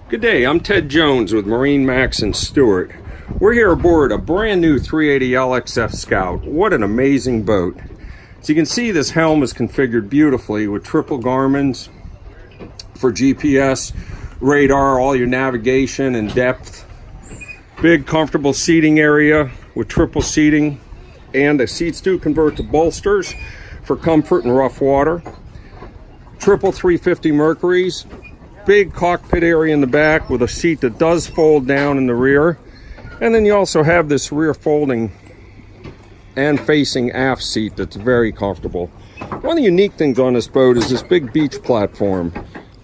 Good day, I'm Ted Jones with MarineMax in Stuart. We're here aboard a brand new 380 LXF Scout. What an amazing boat. As you can see, this helm is configured beautifully with triple Garmin's for GPS, radar, all your navigation and depth. Big comfortable seating area with triple seating, and the seats do convert to bolsters for comfort in rough water. Triple 350 Mercuries. Big cockpit area in the back with a seat that does fold down in the rear. And then you also have this rear folding and facing aft seat that's very comfortable. One of the unique things on this boat is this big beach platform. A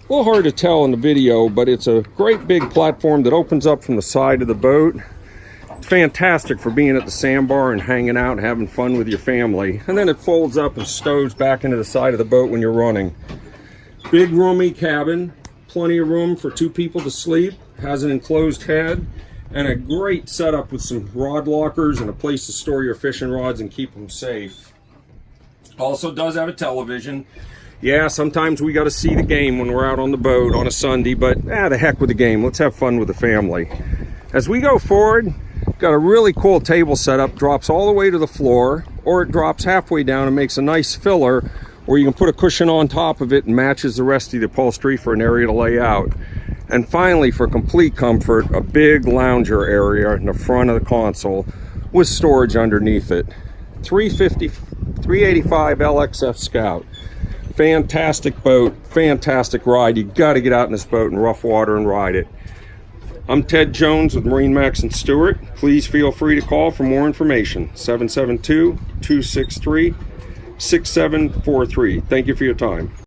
little hard to tell in the video, but it's a great big platform that opens up from the side of the boat. It's fantastic for being at the sandbar and hanging out and having fun with your family. And then it folds up and stows back into the side of the boat when you're running. Big roomy cabin. Plenty of room for two people to sleep, has an enclosed head, and a great setup with some rod lockers and a place to store your fishing rods and keep them safe. Also does have a television. Yeah, sometimes we got to see the game when we're out on the boat on a Sunday, but the heck with the game. Let's have fun with the family. As we go forward, got a really cool table setup, drops all the way to the floor, or it drops halfway down and makes a nice filler where you can put a cushion on top of it and matches the rest of the upholstery for an area to lay out. And finally, for complete comfort, a big lounger area in the front of the console with storage underneath it. 385 LXF Scout. Fantastic boat, fantastic ride. You got to get out in this boat in rough water and ride it. I'm Ted Jones with MarineMax in Stuart. Please feel free to call for more information. 772-263-6743. Thank you for your time.